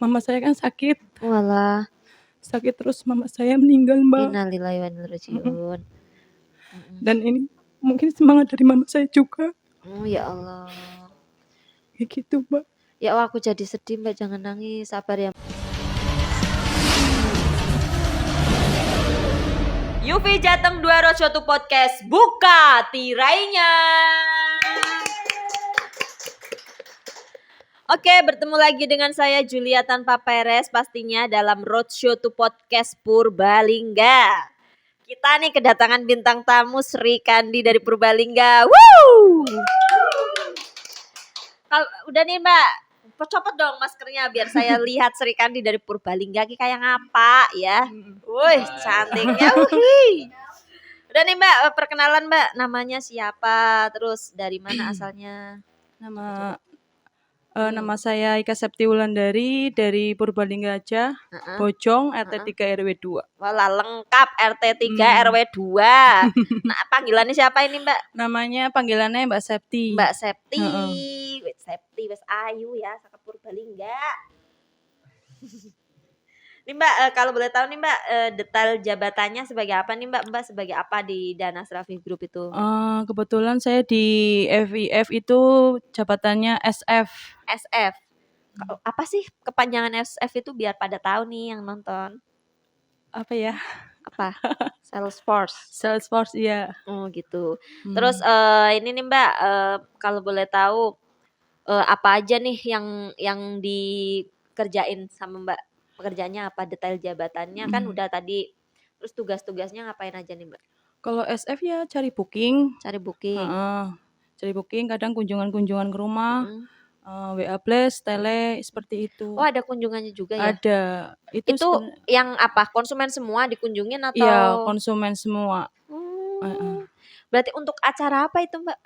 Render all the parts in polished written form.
mama saya kan sakit Walah, terus mama saya meninggal, Mbak. innalillahi wa inna ilaihi Mhm. raji'un. Mhm. Dan ini mungkin semangat dari mama saya juga, Oh, ya Allah. kayak gitu, Mbak. Ya Allah, aku jadi sedih, Mbak, jangan nangis, sabar ya. Yufi Jateng 2 Podcast buka tirainya. Oke, bertemu lagi dengan saya Julia tanpa Peres pastinya dalam Roadshow to Podcast Purbalingga. Kita nih kedatangan bintang tamu Sri Kandi dari Purbalingga. Woo! Kalau udah nih Mbak, copot dong maskernya biar saya lihat Sri Kandi dari Purbalingga kayak ngapa ya. Wih, cantiknya. Wih. Udah nih Mbak, perkenalan Mbak, namanya siapa, terus dari mana asalnya? Nama saya Ika Septi Wulandari dari Purbalingga aja, Bojong RT 3 RW 2. Walah lengkap RT 3 RW 2. Nah, panggilannya siapa ini Mbak? Namanya panggilannya Mbak Septi. Mbak Septi. Wait, Septi wes ayu ya, saka Purbalingga. Nih Mbak, kalau boleh tahu nih Mbak, detail jabatannya sebagai apa nih Mbak? Mbak sebagai apa di Danas Raffi Group itu? Kebetulan saya di FIF itu jabatannya SF. SF. Apa sih kepanjangan SF itu biar pada tahu nih yang nonton? Apa ya? Apa? Salesforce. Salesforce, iya. Oh gitu. Terus ini nih Mbak, kalau boleh tahu apa aja nih yang dikerjain sama Mbak? Pekerjaannya apa? Detail jabatannya kan udah tadi. Terus tugas-tugasnya ngapain aja nih Mbak? Kalau SF ya cari booking. Cari booking. Cari booking, kadang kunjungan-kunjungan ke rumah, WA Plus, tele, seperti itu. Oh ada kunjungannya juga ya? Ada. Itu yang apa? Konsumen semua dikunjungin atau? Iya, konsumen semua. Berarti untuk acara apa itu Mbak?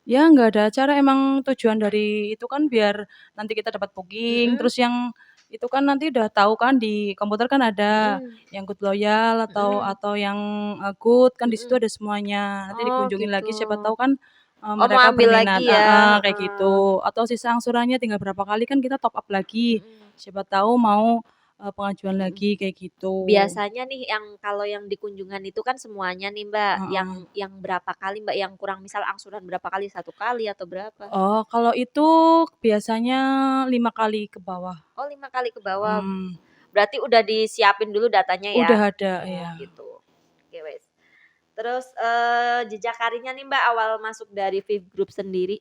Ya nggak ada acara, emang tujuan dari itu kan biar nanti kita dapat booking, terus yang itu kan nanti udah tahu kan di komputer kan ada yang good loyal atau yang good kan di situ ada semuanya. Nanti dikunjungin lagi siapa tahu kan mereka ambil berminat, lagi ya. kayak gitu. Atau sisa angsurannya tinggal berapa kali kan kita top up lagi. Siapa tahu mau pengajuan lagi kayak gitu. Biasanya nih kalau yang di kunjungan itu kan semuanya nih Mbak, yang berapa kali Mbak, yang kurang misal angsuran berapa kali, 1 kali atau berapa? Oh, kalau itu biasanya 5 kali ke bawah. Oh 5 kali ke bawah. Berarti udah disiapin dulu datanya ya? Udah ada, ya. Gitu. Oke wes. Terus jejak karirnya nih Mbak awal masuk dari FIF Group sendiri.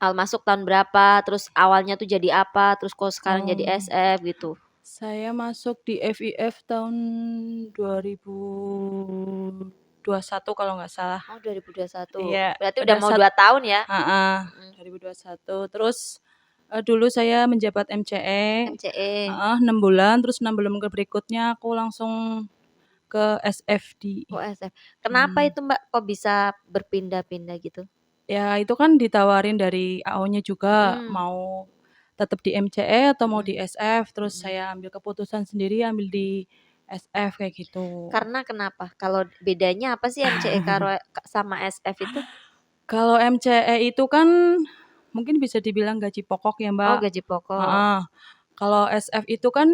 Awal masuk tahun berapa, terus awalnya tuh jadi apa, terus kok sekarang jadi SF gitu. Saya masuk di FIF tahun 2021 kalau nggak salah. Oh 2021. Iya. Berarti udah mau 2 tahun ya? 2021. Terus dulu saya menjabat MCE. 6 bulan, terus 6 bulan berikutnya aku langsung ke SFD. Oh SF. Kenapa itu Mbak kok bisa berpindah-pindah gitu? Ya itu kan ditawarin dari AO-nya juga mau tetap di MCE atau mau di SF, terus saya ambil keputusan sendiri ambil di SF kayak gitu. Karena kenapa? Kalau bedanya apa sih MCE sama SF itu? Kalau MCE itu kan mungkin bisa dibilang gaji pokok ya Mbak. Oh gaji pokok. Kalau SF itu kan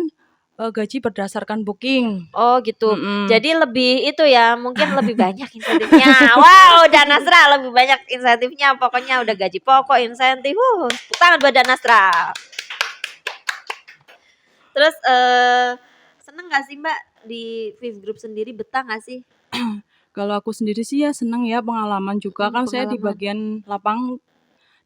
gaji berdasarkan booking. Oh gitu. Jadi lebih itu ya, mungkin lebih banyak insentifnya. Wow, Danasra lebih banyak insentifnya. Pokoknya udah gaji pokok, insentif. Tepuk tangan buat Danasra. Terus seneng gak sih Mbak di FIF Group sendiri, betah gak sih? Kalau aku sendiri sih ya seneng ya, pengalaman juga kan saya di bagian lapang.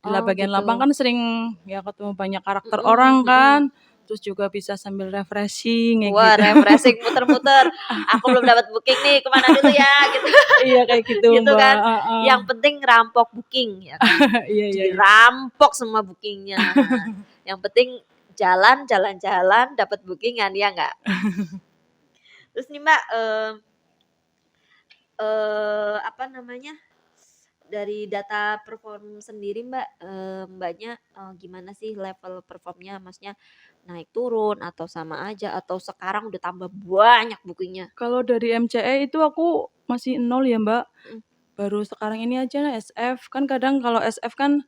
Di bagian lapang kan sering ya ketemu banyak karakter orang kan. Terus juga bisa sambil refreshing Wah, gitu. Refreshing muter-muter. Aku belum dapat booking nih, kemana dulu ya gitu. Iya kayak gitu, gitu Mbak. Kan. Yang penting rampok booking ya kan. Dirampok semua bookingnya. Yang penting jalan-jalan dapat bookingan ya enggak? Terus nih Mbak apa namanya? Dari data perform sendiri Mbak, Mbaknya gimana sih level performnya? Maksudnya naik turun atau sama aja atau sekarang udah tambah banyak bookingnya? Kalau dari MCE itu aku masih 0 ya Mbak. Baru sekarang ini aja SF kan kadang kalau SF kan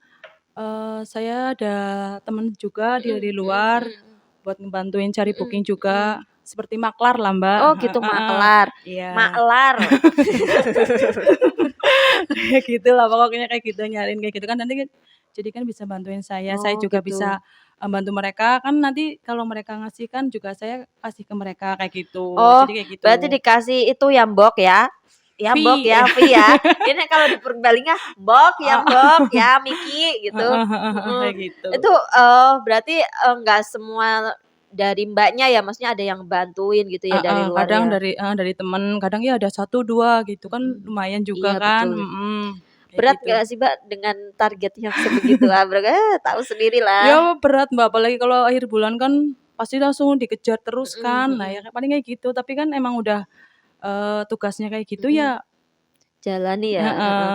Saya ada temen juga Mhm dari mhm luar mhm mhm. buat ngebantuin cari Mhm booking mhm. juga, seperti maklar lah, Mbak. Oh gitu Heeh, maklar. iya. Maklar. Kayak gitulah pokoknya kayak gitu, nyariin kayak gitu kan nanti kan jadi kan bisa bantuin saya Oh juga gitu. bisa, bantu mereka, kan nanti kalau mereka ngasih kan juga saya kasih ke mereka kayak gitu, Oh, jadi kayak berarti gitu. dikasih itu ya Mbok ya? Ya Mbok Fee. ya, Fi ya. Ini kalau di Purbalingga, Mbok ya Heeh, Mbok ya Miki gitu. Heeh. kayak gitu. Itu berarti enggak semua dari Mbaknya ya, maksudnya ada yang bantuin gitu ya dari luar Kadang ya? dari temen, kadang ya ada satu 2 gitu kan Mhm. lumayan juga Iya kan, betul. kayak Berat gitu. nggak sih Mbak dengan target yang sebegitu? Tahu sendirilah. Ya berat Mbak, apalagi kalau akhir bulan kan pasti langsung dikejar terus Mhm kan. Nah ya mhm. paling kayak gitu, tapi kan emang udah, tugasnya kayak gitu Mhm. ya Jalani ya, heeh. heeh,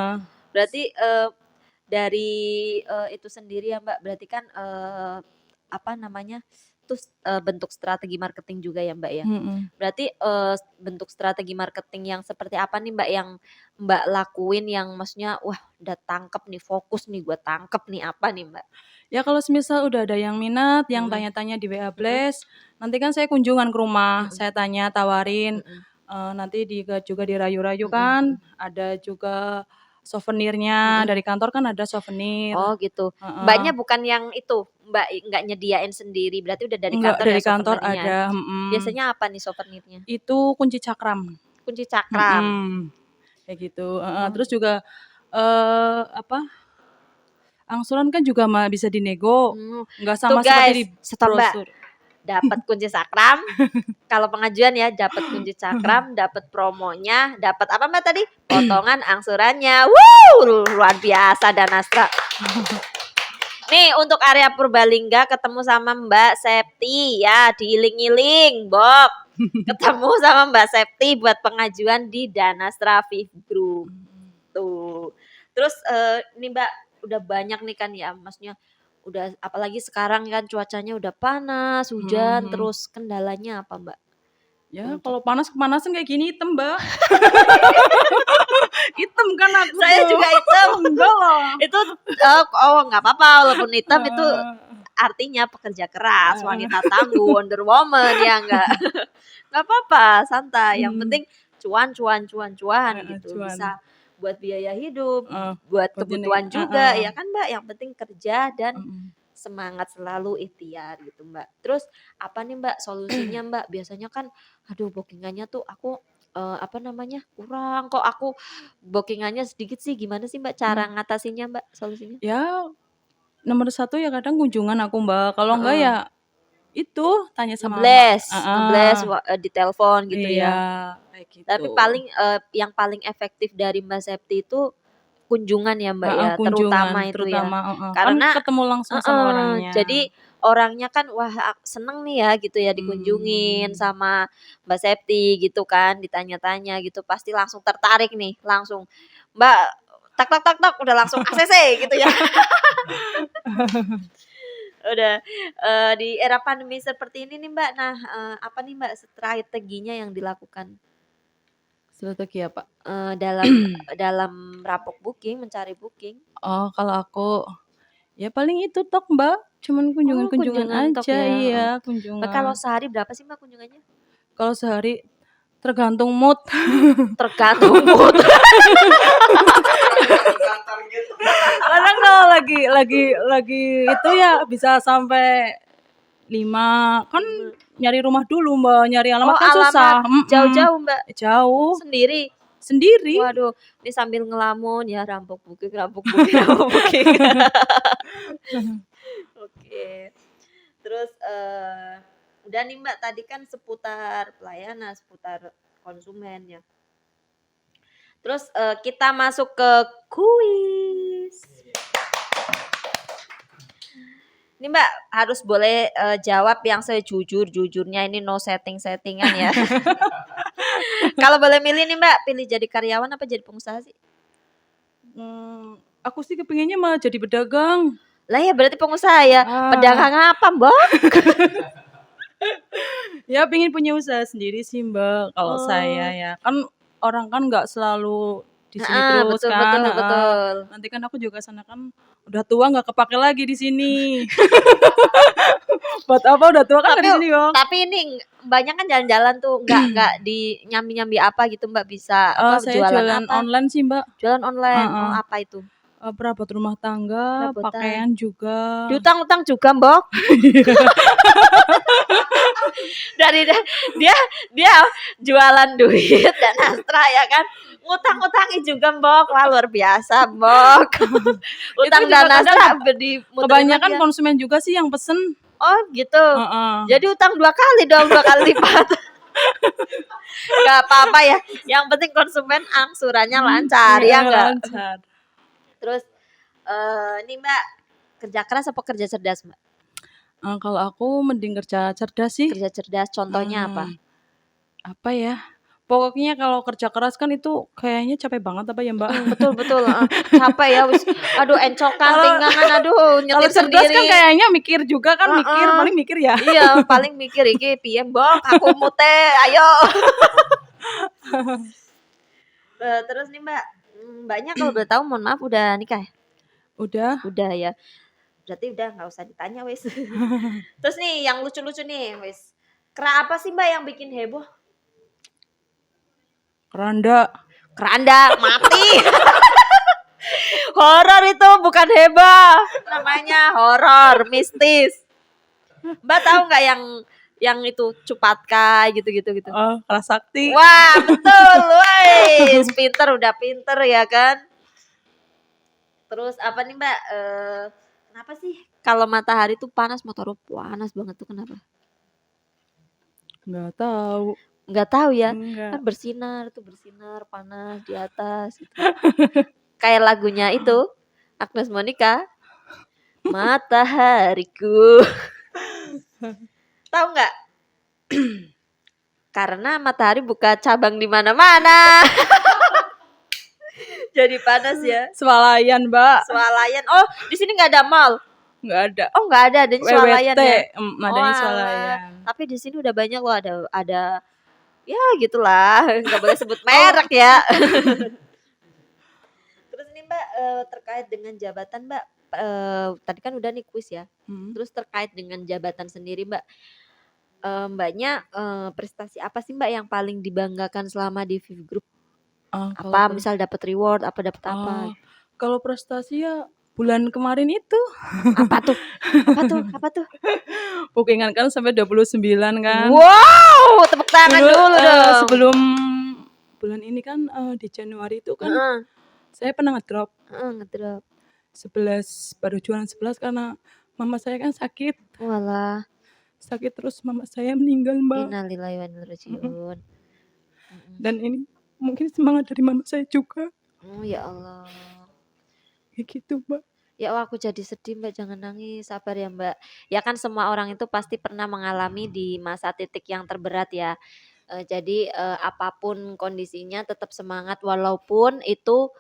Berarti, dari, itu sendiri ya, Mbak, berarti kan, apa namanya, terus, bentuk strategi marketing juga ya, Mbak, ya? mhm. Berarti, bentuk strategi marketing yang seperti apa nih, Mbak, yang Mbak lakuin yang maksudnya, "Wah, udah tangkep nih, fokus nih, gue tangkep nih." Apa nih, Mbak? Ya kalau semisal udah ada yang minat, yang Mhm tanya-tanya di WA mhm Blast, nanti kan saya kunjungan ke rumah, mhm saya tanya, tawarin, mhm nanti juga dirayu-rayu mhm kan, mhm ada juga souvenirnya, mhm. dari kantor kan ada souvenir, Oh, gitu. heeh. Mbaknya bukan yang itu, Mbak, nggak nyediain sendiri, berarti udah dari Enggak, kantor ya dari kantor souvenirnya? ada, Biasanya apa nih souvenirnya? itu kunci cakram, Kunci cakram. mhm, kayak gitu, heeh. Oh, Terus juga, apa, angsuran kan juga bisa dinego, mmm, nggak tuh sama seperti guys, di stop Mbak, brosur. dapat kunci cakram, kalau pengajuan ya dapat kunci cakram, dapat promonya, dapat apa Mbak tadi? Potongan angsurannya. Luar biasa Danastra. Nih untuk area Purbalingga ketemu sama Mbak Septi ya, diiling-iling, Bob. Ketemu sama Mbak Septi buat pengajuan di Danastra Viv Group. Tuh. Terus, ini Mbak, udah banyak nih kan ya, maksudnya udah apalagi sekarang kan cuacanya udah panas, Mhm hujan, mhm. terus kendalanya apa Mbak? Ya Untuk kalau panas kepanasan kayak gini hitam, Mbak. Hitam kan aku saya tuh. juga hitam. Enggak lah. Itu, nggak apa-apa walaupun hitam itu Heeh, artinya pekerja keras, heeh. wanita tangguh, Wonder Woman ya enggak? Nggak apa-apa, santai, yang Mmm, penting cuan cuan cuan cuan heeh, gitu, cuan. bisa buat biaya hidup, Heeh, buat buat ini kebutuhan juga heeh, ya kan, Mbak, yang penting kerja dan mhm. semangat selalu ikhtiar gitu, Mbak. Terus apa nih, Mbak, solusinya, Mbak? Biasanya kan aduh booking-annya tuh aku, apa namanya, kurang kok aku booking-annya sedikit sih, gimana sih, Mbak, cara Mmm, ngatasinnya, Mbak, solusinya? ya nomor satu ya kadang kunjungan aku, Mbak, kalau enggak Heeh, ya itu tanya sama ngebles ngebles heeh, di telepon gitu iya, ya. kayak gitu. Tapi paling, yang paling efektif dari Mbak Septi itu kunjungan ya, Mbak, Heeh, ya, kunjungan terutama itu ya. terutama heeh, kan Karena ketemu langsung sama heeh, orangnya. jadi orangnya kan wah seneng nih ya gitu ya dikunjungin Mmm. sama Mbak Septi gitu kan, ditanya-tanya gitu, pasti langsung tertarik nih, langsung, "Mbak, tak tak tak tak," udah langsung ACC gitu ya. Udah, di era pandemi seperti ini nih, Mbak, nah, apa nih, Mbak, strateginya yang dilakukan? Strategi apa? Dalam dalam rapok booking, mencari booking. Oh, kalau aku, ya paling itu tok, Mbak, cuman Oh, kunjungan-kunjungan kunjungan tok aja, ya, iya, heeh. Mbak, kalau kunjungan. sehari berapa sih, Mbak, kunjungannya? Kalau sehari tergantung mood. Tergantung mood. Kadang kalau lagi itu ya bisa sampai 5 kan 5. nyari rumah dulu, Mbak, nyari alamat Oh, kan alamat susah, jauh-jauh, Mbak? jauh, Sendiri? sendiri. Waduh, ini sambil ngelamun ya, rampok booking rampok booking rampok booking. Oke. Terus, udah nih, Mbak, tadi kan seputar pelayanan, seputar konsumen ya. Terus, kita masuk ke kuis. Ini Mbak harus boleh, jawab yang sejujur-jujurnya, ini no setting-settingan ya. Kalau boleh milih nih Mbak, pilih jadi karyawan apa jadi pengusaha sih? Aku sih kepinginnya malah jadi pedagang. Lah ya berarti pengusaha ya, Ah, pedagang apa Mbak? ya pengen punya usaha sendiri sih, Mbak, kalau saya Oh, ya. Kan orang kan nggak selalu di sini terus betul kan, betul betul. Nanti kan aku juga sana kan udah tua nggak kepake lagi di sini. Buat apa udah tua kan nggak di Tapi sini, Bang. tapi ini banyak kan jalan-jalan tuh nggak di nyambi-nyambi apa gitu Mbak, bisa apa Saya jualan jualan apa? online sih, Mbak. Jualan online. Oh, Heeh. apa itu? Perabot rumah tangga, Perabotan. pakaian juga. Diutang-utang juga, Mbok. Dari dia dia jualan duit dan Astra ya kan. Ngutang-ngutangi juga, Mbok. Wah, luar biasa, Mbok. Utang juga dan kadang Astra dimuterin Kebanyakan lagi ya. konsumen juga sih yang pesen. Oh, gitu. Heeh. Jadi utang 2 kali dong, 2 kali lipat. Gak apa-apa ya. Yang penting konsumen angsurannya lancar, ya enggak? Lancar. Terus ini Mbak, kerja keras apa kerja cerdas, Mbak? Kalau aku mending kerja cerdas sih. Kerja cerdas contohnya apa? Apa ya? Pokoknya kalau kerja keras kan itu kayaknya capek banget apa ya, Mbak? Betul betul, capek ya wis. Aduh encokan, pinggangan, aduh Kalau nyetir cerdas kan sendiri. kayaknya mikir juga kan, paling mikir ya. Iya, paling mikir iki piye, Mbok, aku mute, ayo. Terus nih Mbak, Mbaknya kalau boleh tahu mohon maaf udah nikah ya? Udah. Udah ya. Berarti udah nggak usah ditanya wis. Terus nih yang lucu-lucu nih wis. Kera apa sih Mbak yang bikin heboh? Keranda. Keranda mati. Horor itu bukan heboh. Namanya horor, mistis. Mbak tahu nggak yang itu Cupatka gitu-gitu gitu? Oh, Kerasakti. Wah, betul. Wais, udah pinter ya kan? Terus apa nih Mbak? Kenapa sih kalau matahari tuh panas, motor panas banget tuh kenapa? Nggak tahu. Nggak tahu ya. Enggak. Kan bersinar panas di atas gitu. Kayak lagunya itu Agnes Monica. Matahariku. Tahu nggak? Karena matahari buka cabang di mana-mana. Jadi panas ya. Swalayan, Mbak. Swalayan. Oh, di sini nggak ada mall. Nggak ada. Oh, nggak ada di Swalayan WWT, ya. adanya alah. Swalayan. Tapi di sini udah banyak loh, ada ya gitulah, nggak boleh sebut merek ya. Terus ini Mbak, terkait dengan jabatan Mbak, tadi kan udah nih kuis ya. Terus terkait dengan jabatan sendiri Mbak, Mbaknya prestasi apa sih Mbak yang paling dibanggakan selama di Viv Group? Apa misal dapat reward, apa dapat apa? Kalau prestasi ya bulan kemarin itu. Apa tuh? Apa tuh? Bookingan kan sampai 29 kan. Wow, tepuk tangan dulu dong. Sebelum bulan ini kan di Januari itu kan saya pernah ngedrop. Ngedrop. 11 baru jualan 11 karena mama saya kan sakit. Walah. Sakit terus mama saya meninggal, Mbak. Innalillahi wa inna ilaihi raji'un. Dan ini mungkin semangat dari mama saya juga. Oh ya Allah. Kayak gitu, Mbak. Ya aku jadi sedih Mbak, jangan nangis, sabar ya Mbak. Ya kan semua orang itu pasti pernah mengalami di masa titik yang terberat ya. Jadi apapun kondisinya tetap semangat walaupun itu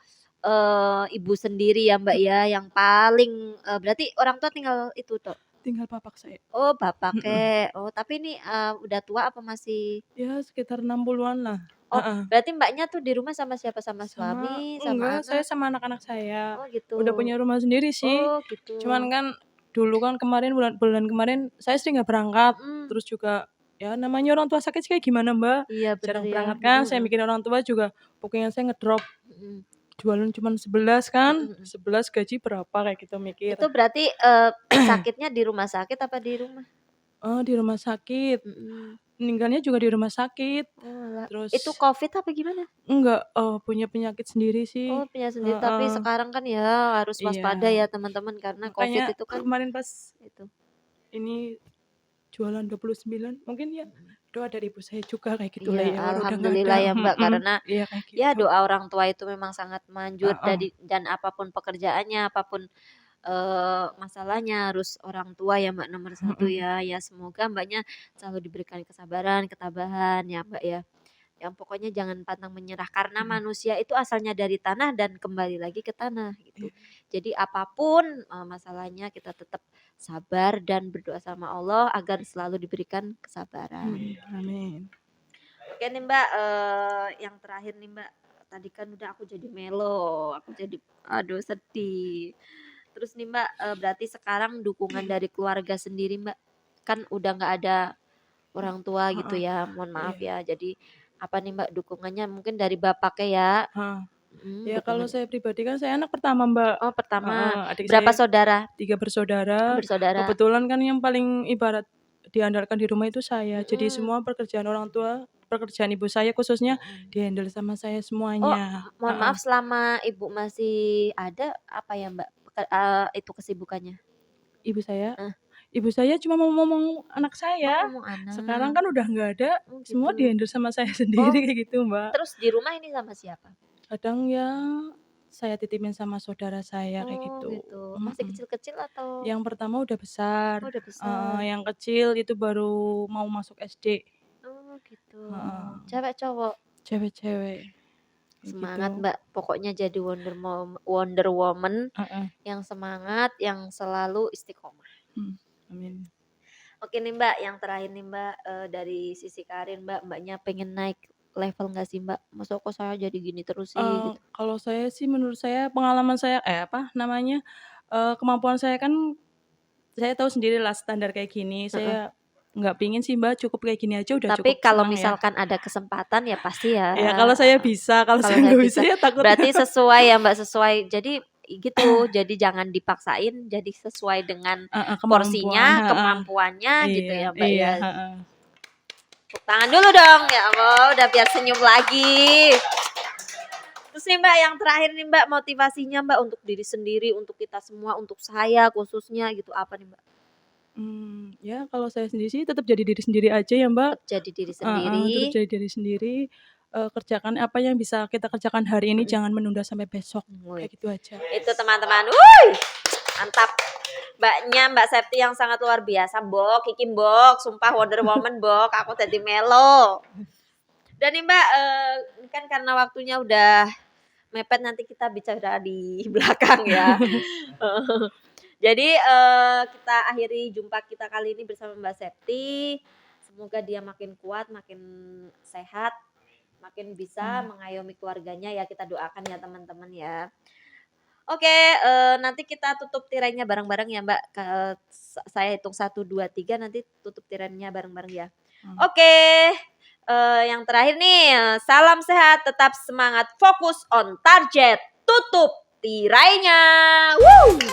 ibu sendiri ya Mbak ya yang paling berarti orang tua tinggal itu toh. Tinggal bapak saya. Oh, bapak Oh, tapi ini udah tua apa masih? Ya sekitar 60-an lah. Oh, berarti Mbaknya tuh di rumah sama siapa? Sama suami, sama enggak, anak? saya sama anak-anak saya. Oh, gitu. Udah punya rumah sendiri sih. Oh, gitu. Cuman kan dulu kan kemarin bulan kemarin saya sering nggak berangkat. Terus juga ya namanya orang tua sakit kayak gimana, Mbak? Iya, Jarang benar ya. berangkat kan. Saya mikirin orang tua juga. Pokoknya saya ngedrop. Jualan cuma 11 kan. 11 gaji berapa kayak gitu mikir. Itu berarti sakitnya di rumah sakit apa di rumah? Oh, di rumah sakit. Meninggalnya juga di rumah sakit. Oh, terus itu COVID apa gimana? Enggak, punya penyakit sendiri sih. Oh, punya sendiri. Tapi sekarang kan ya harus waspada ya teman-teman karena COVID itu kan. Kemarin pas itu. Ini jualan 29 mungkin ya doa dari ibu saya juga kayak gitu Iya, lah ya. alhamdulillah ya Mbak karena iya, kayak gitu. ya doa orang tua itu memang sangat manjur dan apapun pekerjaannya, apapun masalahnya harus orang tua ya Mbak nomor satu ya. Ya semoga Mbaknya selalu diberikan kesabaran, ketabahan ya Mbak ya. Yang pokoknya jangan pantang menyerah karena manusia itu asalnya dari tanah dan kembali lagi ke tanah gitu. Jadi apapun masalahnya kita tetap sabar dan berdoa sama Allah agar selalu diberikan kesabaran. Amin. Oke nih Mbak, yang terakhir nih Mbak tadi kan udah aku jadi melo, aku jadi aduh sedih. Terus nih Mbak, berarti sekarang dukungan dari keluarga sendiri Mbak, kan udah nggak ada orang tua gitu Heeh, ya, mohon maaf iya, ya. Jadi apa nih Mbak dukungannya mungkin dari bapaknya ya? heeh. Ya kalau Dukungan. saya pribadi kan saya anak pertama, Mbak. Oh pertama, Heeh, adik berapa saya saudara? 3 bersaudara, Bersaudara? kebetulan kan yang paling ibarat diandalkan di rumah itu saya. Jadi Mhm, semua pekerjaan orang tua, pekerjaan ibu saya khususnya mhm. di-handle sama saya Oh, semuanya. mohon Heeh. maaf selama Ibu masih ada, apa ya Mbak, itu kesibukannya? Ibu saya Eh, ibu saya cuma mau ngomong anak oh saya. ngomong Sekarang anak, kan udah nggak ada, oh semua gitu. di-handle sama saya Oh, sendiri kayak gitu, Mbak. terus di rumah ini sama siapa? Kadang ya saya titipin sama saudara saya kayak Oh gitu. gitu, masih Mhm. kecil-kecil atau Yang pertama udah besar, oh udah besar? yang kecil itu baru mau masuk SD. Oh gitu, Heeh, cewek cowok? cewek-cewek, kayak Semangat gitu. Mbak, pokoknya jadi Wonder Woman Heeh, yang semangat, yang selalu istiqomah. amin. Oke nih Mbak, yang terakhir nih Mbak, dari sisi karir Mbak, Mbaknya pengen naik level nggak sih Mbak? Masa kok saya jadi gini terus sih gitu? Kalau saya sih menurut saya pengalaman saya apa namanya, kemampuan saya kan saya tahu sendirilah standar kayak gini, Heeh. saya nggak pingin sih Mbak, cukup kayak gini aja udah Tapi cukup kalau senang ya. misalkan ada kesempatan ya pasti ya, Ya kalau saya bisa, kalau kalau saya saya nggak bisa bisa. ya takutnya Berarti sesuai ya Mbak, sesuai. Jadi gitu, jadi jangan dipaksain, jadi sesuai dengan heeh, kemampuan, porsinya, heeh. kemampuannya gitu Iya ya Mbak iya, ya. heeh. Tepuk tangan dulu dong, ya Allah, udah biar senyum lagi. Terus nih Mbak, yang terakhir nih Mbak, motivasinya Mbak untuk diri sendiri, untuk kita semua, untuk saya khususnya gitu, apa nih Mbak? Ya kalau saya sendiri sih tetap jadi diri sendiri aja ya, Mbak. Tetap jadi diri Heeh, sendiri. tetap jadi diri sendiri, kerjakan apa yang bisa kita kerjakan hari ini, Mhm. jangan menunda sampai besok, Wih, kayak gitu aja. itu teman-teman, wuih, mantap. Mbaknya, Mbak Septi yang sangat luar biasa, Mbok, Kiki Mbok, sumpah Wonder Woman Mbok, aku jadi melo. Dan nih Mbak, ini kan karena waktunya udah mepet nanti kita bicara di belakang ya. Jadi, kita akhiri jumpa kita kali ini bersama Mbak Septi. Semoga dia makin kuat, makin sehat, makin bisa Amin. mengayomi keluarganya ya, kita doakan ya teman-teman ya. Oke, nanti kita tutup tirainya bareng-bareng ya Mbak, saya hitung 1, 2, 3 nanti tutup tirainya bareng-bareng ya. Mmm. Oke, yang terakhir nih, salam sehat, tetap semangat, fokus on target, tutup tirainya. Wuh.